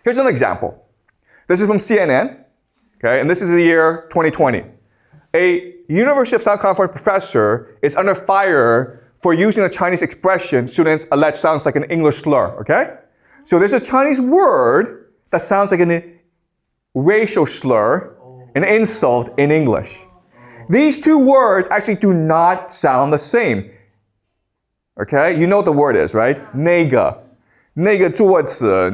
Here's another example. This is from CNN, okay, and this is the year 2020. A University of South California professor is under fire for using a Chinese expression students allege sounds like an English slur, okay? So there's a Chinese word that sounds like a racial slur, an insult in English. These two words actually do not sound the same. Okay? You know what the word is, right? nèige, 桌子,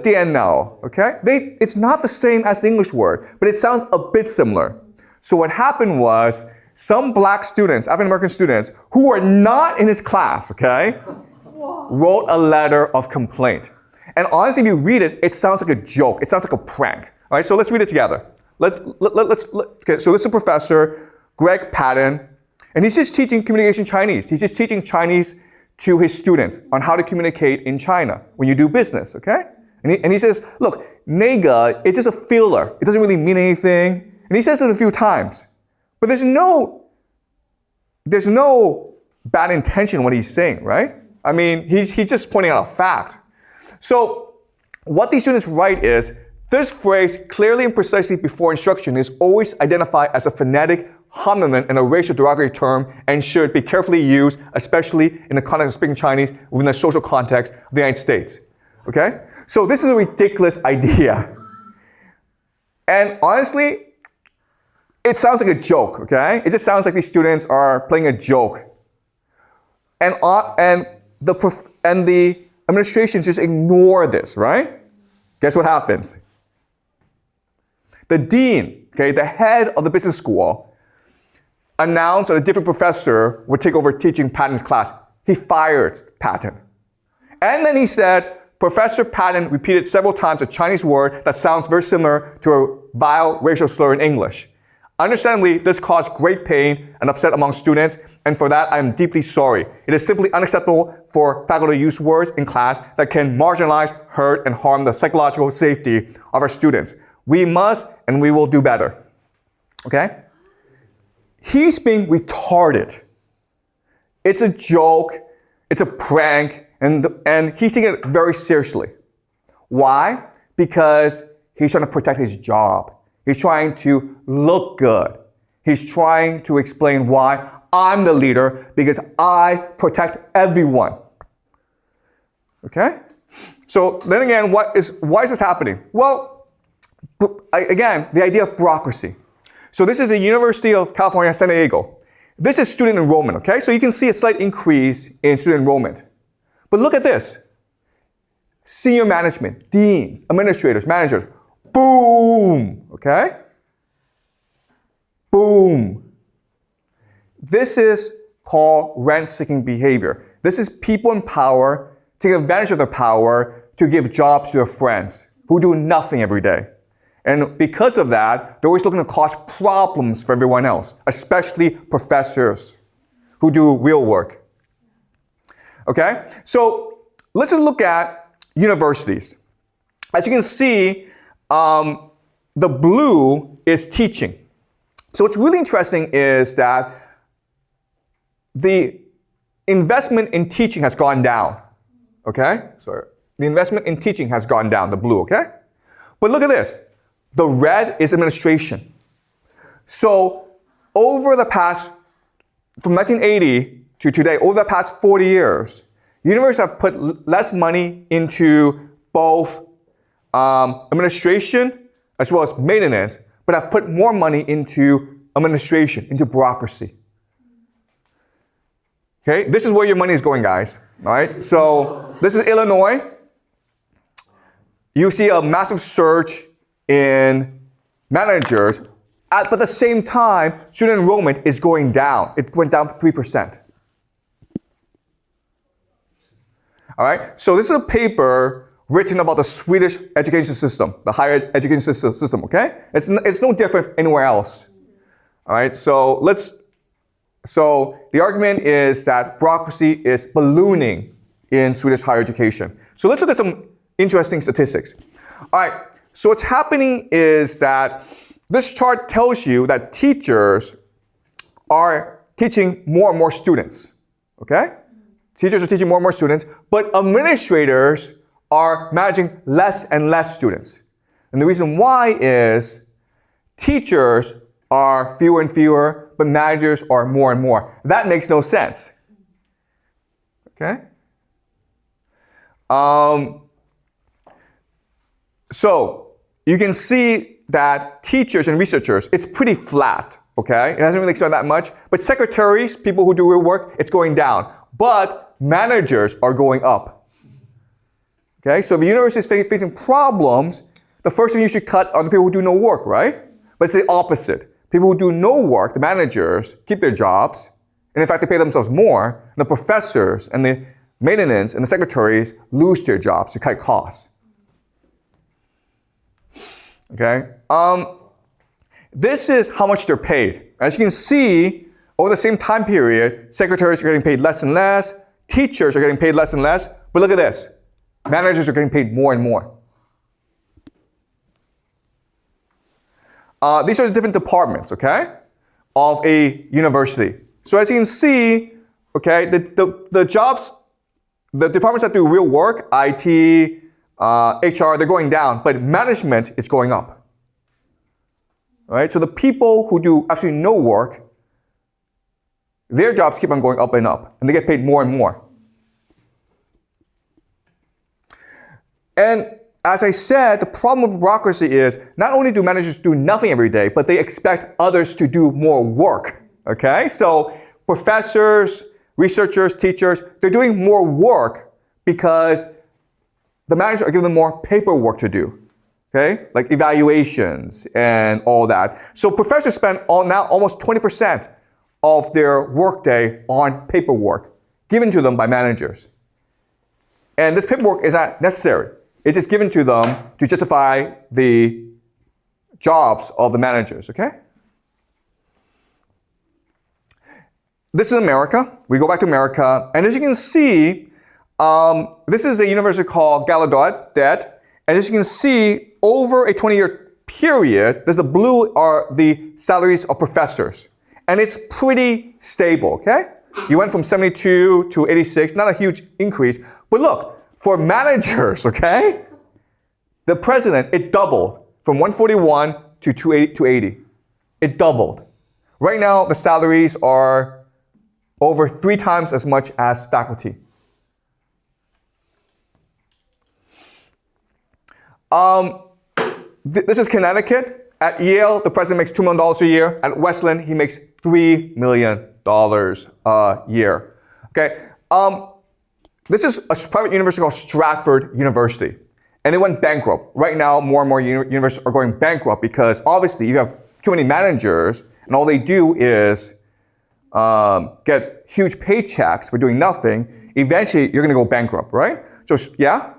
电脑, okay? It's not the same as the English word, but it sounds a bit similar. So what happened was some black students, African American students, who were not in his class, okay, wrote a letter of complaint. And honestly, if you read it, it sounds like a joke. It sounds like a prank. All right, so let's read it together. Okay, so this is Professor Greg Patton, and he's just teaching communication Chinese. He's just teaching Chinese to his students on how to communicate in China when you do business, okay? And he says, look, nèige, it's just a filler. It doesn't really mean anything. And he says it a few times. But there's no bad intention in what he's saying, right? I mean, he's just pointing out a fact. So what these students write is, this phrase, clearly and precisely before instruction, is always identified as a phonetic homonym and a racial derogatory term and should be carefully used, especially in the context of speaking Chinese within the social context of the United States. Okay? So this is a ridiculous idea. And honestly, it sounds like a joke, okay? It just sounds like these students are playing a joke. And the administration just ignore this, right? Guess what happens? The dean, okay, the head of the business school, announced that a different professor would take over teaching Patton's class. He fired Patton. And then he said, Professor Patton repeated several times a Chinese word that sounds very similar to a vile racial slur in English. Understandably, this caused great pain and upset among students, and for that I am deeply sorry. It is simply unacceptable for faculty to use words in class that can marginalize, hurt, and harm the psychological safety of our students. We must and we will do better. Okay? He's being retarded. It's a joke, it's a prank, and he's taking it very seriously. Why? Because he's trying to protect his job. He's trying to look good. He's trying to explain why I'm the leader, because I protect everyone. Okay? So then again, why is this happening? Well, again, the idea of bureaucracy. So this is the University of California, San Diego. This is student enrollment, okay? So you can see a slight increase in student enrollment. But look at this. Senior management, deans, administrators, managers, boom, okay? Boom. This is called rent-seeking behavior. This is people in power taking advantage of their power to give jobs to their friends who do nothing every day. And because of that, they're always looking to cause problems for everyone else, especially professors who do real work. Okay? So let's just look at universities. As you can see, the blue is teaching. So what's really interesting is that the investment in teaching has gone down. Okay? So the investment in teaching has gone down, the blue, okay? But look at this. The red is administration. So over the past, from 1980 to today, over the past 40 years, universities have put less money into both administration as well as maintenance, but have put more money into administration, into bureaucracy. Okay, this is where your money is going, guys. All right, so this is Illinois. You see a massive surge in managers, but at the same time, student enrollment is going down. It went down 3%. All right, so this is a paper written about the Swedish education system, the higher education system, okay? It's no different anywhere else. All right, so the argument is that bureaucracy is ballooning in Swedish higher education. So let's look at some interesting statistics. All right, so what's happening is that this chart tells you that teachers are teaching more and more students, okay? Teachers are teaching more and more students, but administrators are managing less and less students. And the reason why is teachers are fewer and fewer, but managers are more and more. That makes no sense. Okay? So you can see that teachers and researchers, it's pretty flat. Okay? It hasn't really expanded that much. But secretaries, people who do real work, it's going down. But managers are going up. Okay? So if the university is facing problems, the first thing you should cut are the people who do no work, right? But it's the opposite. People who do no work, the managers, keep their jobs. And in fact, they pay themselves more. And the professors and the maintenance and the secretaries lose their jobs to cut costs. Okay? This is how much they're paid. As you can see, over the same time period, secretaries are getting paid less and less. Teachers are getting paid less and less. But look at this. Managers are getting paid more and more. These are the different departments, okay, of a university. So as you can see, okay, the jobs, the departments that do real work, IT, HR, they're going down, but management is going up. All right, so the people who do absolutely no work, their jobs keep on going up, and they get paid more and more. And as I said, the problem with bureaucracy is not only do managers do nothing every day, but they expect others to do more work. Okay? So professors, researchers, teachers, they're doing more work because the managers are giving them more paperwork to do. Okay? Like evaluations and all that. So professors spend now almost 20% of their workday on paperwork given to them by managers. And this paperwork is not necessary. It's just given to them to justify the jobs of the managers, okay? This is America. We go back to America. And as you can see, this is a university called Gallaudet. And as you can see, over a 20-year period, the blue are the salaries of professors. And it's pretty stable, okay? You went from 72 to 86, not a huge increase. But look, for managers, okay, the president, it doubled from 141 to 280. It doubled. Right now, the salaries are over 3 times as much as faculty. This is Connecticut. At Yale, the president makes $2 million a year. At Wesleyan, he makes $3 million a year. Okay. This is a private university called Stratford University. And it went bankrupt. Right now, more and more universities are going bankrupt because obviously you have too many managers and all they do is get huge paychecks for doing nothing. Eventually, you're going to go bankrupt, right? So, yeah?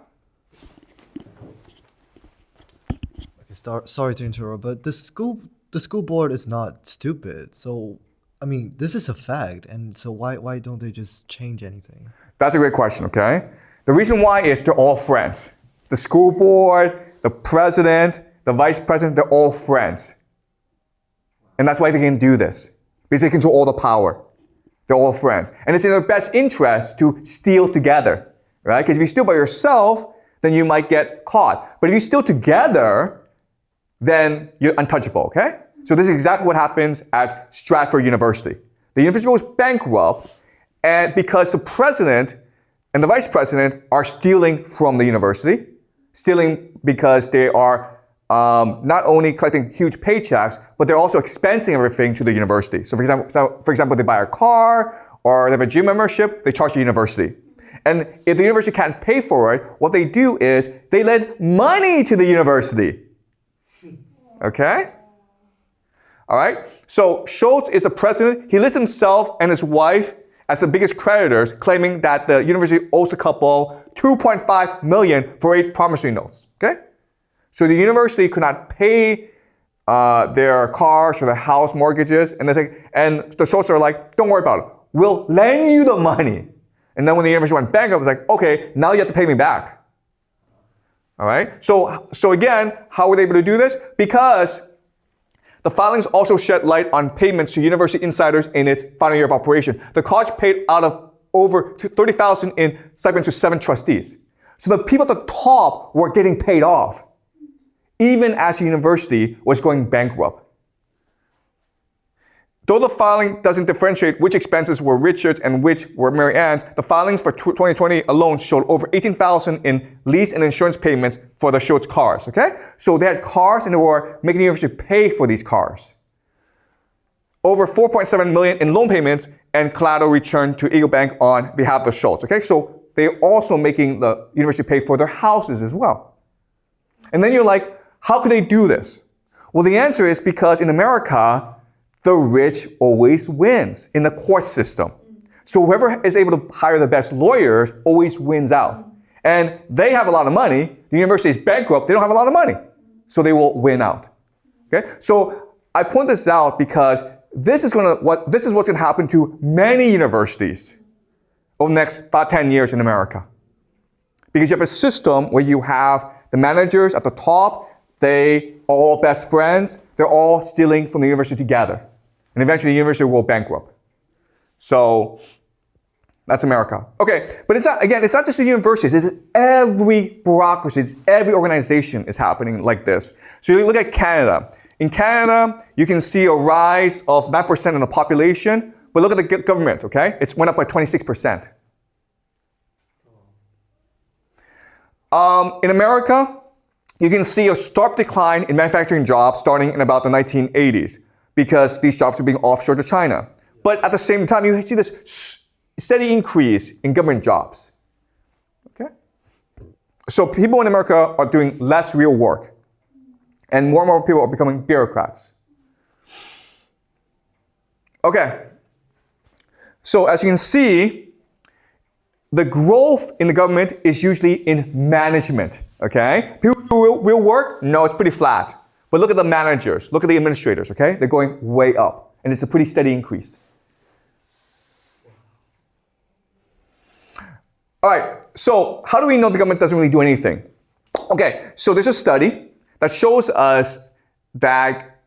Sorry to interrupt, but the school board is not stupid. So, I mean, this is a fact. And so why don't they just change anything? That's a great question, okay? The reason why is they're all friends. The school board, the president, the vice president, they're all friends. And that's why they can do this. Because they control all the power. They're all friends. And it's in their best interest to steal together, right? Because if you steal by yourself, then you might get caught. But if you steal together, then you're untouchable, okay? So this is exactly what happens at Stratford University. The university goes bankrupt, and because the president and the vice president are stealing from the university, stealing because they are not only collecting huge paychecks, but they're also expensing everything to the university. So for example, they buy a car or they have a gym membership, they charge the university. And if the university can't pay for it, what they do is they lend money to the university. Okay? All right? So Schultz is the president. He lists himself and his wife as the biggest creditors, claiming that the university owes the couple $2.5 million for 8 promissory notes. Okay? So the university could not pay their cars or their house mortgages, and the Schultz are like, don't worry about it. We'll lend you the money. And then when the university went bankrupt, it was like, okay, now you have to pay me back. All right? So again, how were they able to do this? Because the filings also shed light on payments to university insiders in its final year of operation. The college paid out of over $30,000 in stipends to 7 trustees. So the people at the top were getting paid off, even as the university was going bankrupt. Though the filing doesn't differentiate which expenses were Richard's and which were Mary Ann's, the filings for 2020 alone showed over $18,000 in lease and insurance payments for the Schultz cars, okay? So they had cars and they were making the university pay for these cars. Over $4.7 million in loan payments and collateral returned to Eagle Bank on behalf of the Schultz, okay? So they're also making the university pay for their houses as well. And then you're like, how could they do this? Well, the answer is because in America, the rich always wins in the court system. So whoever is able to hire the best lawyers always wins out. And they have a lot of money. The university is bankrupt. They don't have a lot of money. So they will win out. Okay? So I point this out because this is what's going to happen to many universities over the next 5-10 years in America. Because you have a system where you have the managers at the top, they are all best friends, they're all stealing from the university together. And eventually the university will bankrupt. So that's America. Okay, but it's not just the universities, it's every bureaucracy, it's every organization is happening like this. So you look at Canada. In Canada, you can see a rise of 9% in the population, but look at the government, okay? It's went up by 26%. In America, you can see a sharp decline in manufacturing jobs starting in about the 1980s because these jobs are being offshored to China. But at the same time, you see this steady increase in government jobs. Okay? So people in America are doing less real work. And more people are becoming bureaucrats. Okay. So as you can see, the growth in the government is usually in management. Okay? People who will work? No, it's pretty flat. But look at the managers, look at the administrators, okay? They're going way up. And it's a pretty steady increase. All right, so how do we know the government doesn't really do anything? Okay, so there's a study that shows us that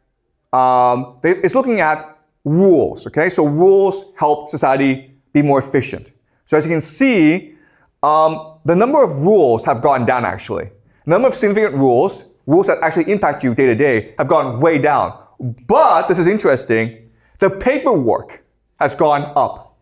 it's looking at rules, okay? So rules help society be more efficient. So as you can see, the number of rules have gone down actually. The number of significant rules that actually impact you day to day have gone way down. But, this is interesting, the paperwork has gone up.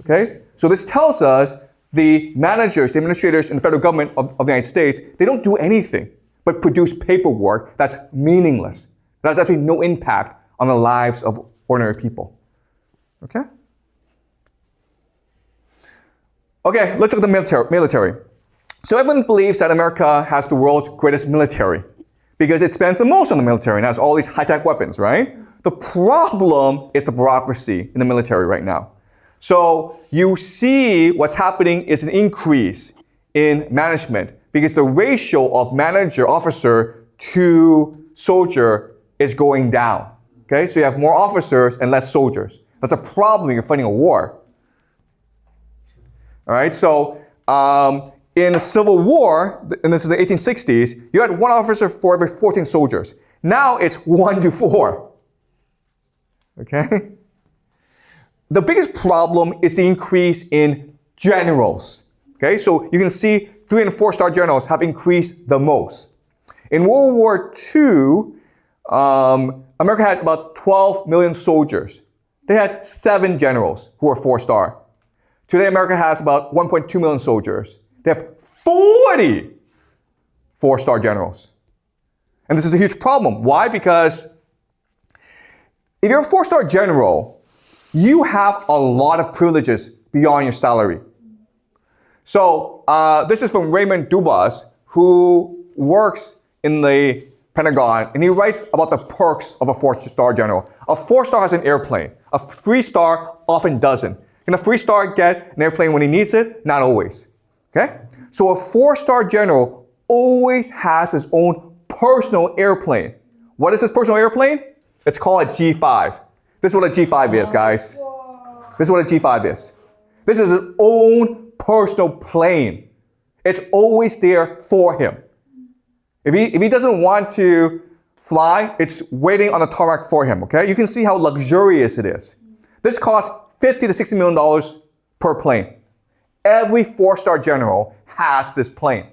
Okay? So this tells us the managers, the administrators in the federal government of the United States, they don't do anything but produce paperwork that's meaningless. That has actually no impact on the lives of ordinary people. Okay? Okay, let's look at the military. So everyone believes that America has the world's greatest military because it spends the most on the military and has all these high-tech weapons, right? The problem is the bureaucracy in the military right now. So you see what's happening is an increase in management because the ratio of manager-officer to soldier is going down. Okay, so you have more officers and less soldiers. That's a problem when you're fighting a war. All right, so in the Civil War, and this is the 1860s, you had one officer for every 14 soldiers. Now it's 1 to 4. Okay? The biggest problem is the increase in generals. Okay, so you can see 3- and 4-star generals have increased the most. In World War II, America had about 12 million soldiers. They had 7 generals who were 4-star. Today, America has about 1.2 million soldiers. They have 40 4-star generals. And this is a huge problem. Why? Because if you're a 4-star general, you have a lot of privileges beyond your salary. So this is from Raymond Dubas, who works in the Pentagon, and he writes about the perks of a 4-star general. A 4-star has an airplane. A 3-star often doesn't. Can a 3-star get an airplane when he needs it? Not always. Okay? So a 4-star general always has his own personal airplane. What is his personal airplane? It's called a G5. This is what a G5 is, guys. This is what a G5 is. This is his own personal plane. It's always there for him. If he doesn't want to fly, it's waiting on the tarmac for him, okay? You can see how luxurious it is. This costs $50 to $60 million per plane. Every 4-star general has this plane.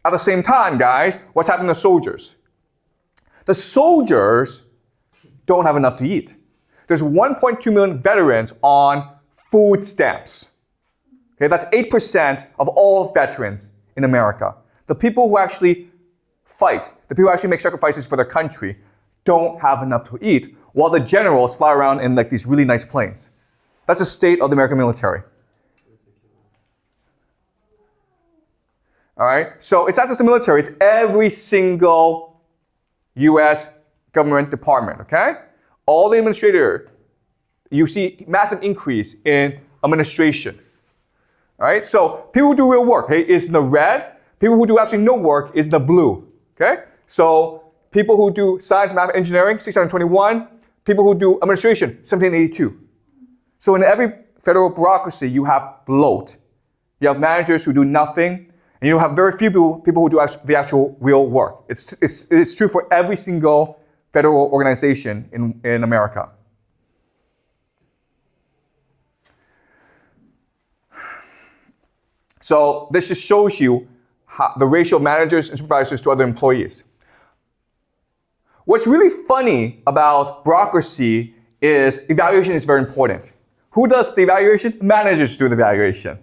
At the same time, guys, what's happening to soldiers? The soldiers don't have enough to eat. There's 1.2 million veterans on food stamps. Okay, that's 8% of all veterans in America. The people who actually fight, the people who actually make sacrifices for their country, don't have enough to eat, while the generals fly around in like these really nice planes. That's the state of the American military. All right, so it's not just the military, it's every single US government department, okay? All the administrator, you see massive increase in administration. All right, so people who do real work, okay, is in the red. People who do absolutely no work is in the blue, okay? So people who do science, math, engineering, 621. People who do administration, 1782. So in every federal bureaucracy, you have bloat. You have managers who do nothing, and you have very few people who do the actual real work. It's true for every single federal organization in America. So this just shows you the ratio of managers and supervisors to other employees. What's really funny about bureaucracy is evaluation is very important. Who does the evaluation? Managers do the evaluation.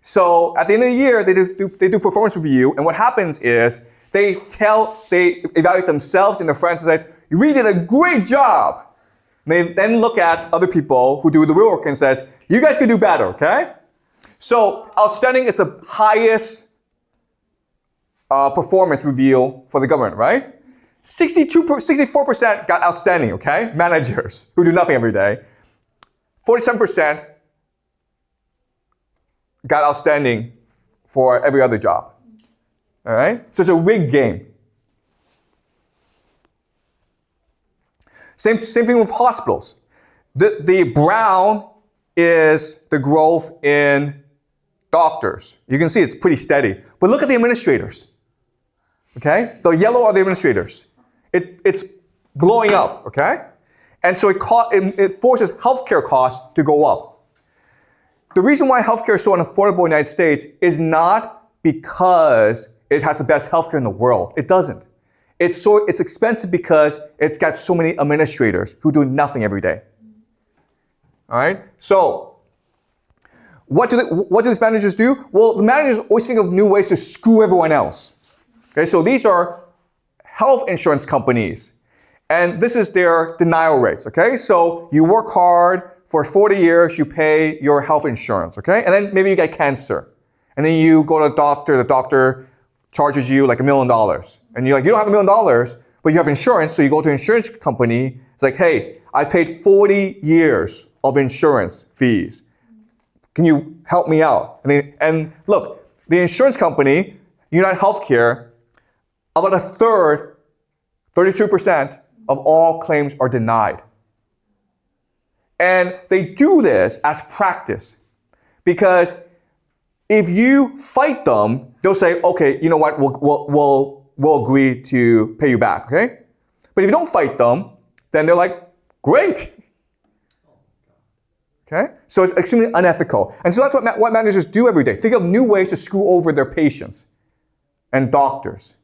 So at the end of the year, they do performance review, and what happens is they evaluate themselves and their friends and say, "You really did a great job." And they then look at other people who do the real work and says, "You guys could do better, okay?" So outstanding is the highest performance review for the government, right? 64% got outstanding, okay? Managers who do nothing every day. 47% got outstanding for every other job. All right? So it's a rigged game. Same thing with hospitals. The brown is the growth in doctors. You can see it's pretty steady. But look at the administrators. Okay? The yellow are the administrators. It's blowing up, okay? And so it forces healthcare costs to go up. The reason why healthcare is so unaffordable in the United States is not because it has the best healthcare in the world. It doesn't. It's expensive because it's got so many administrators who do nothing every day. All right? So what do these managers do? Well, the managers always think of new ways to screw everyone else. Okay, so these are health insurance companies, and this is their denial rates, okay? So you work hard for 40 years, you pay your health insurance, okay? And then maybe you get cancer, and then you go to the doctor charges you like $1 million, and you're like, you don't have $1 million, but you have insurance, so you go to an insurance company, it's like, hey, I paid 40 years of insurance fees. Can you help me out? And look, the insurance company, United Healthcare, about a third, 32% of all claims are denied. And they do this as practice because if you fight them, they'll say, okay, you know what, we'll agree to pay you back, okay? But if you don't fight them, then they're like, great. Okay? So it's extremely unethical. And so that's what managers do every day. Think of new ways to screw over their patients and doctors.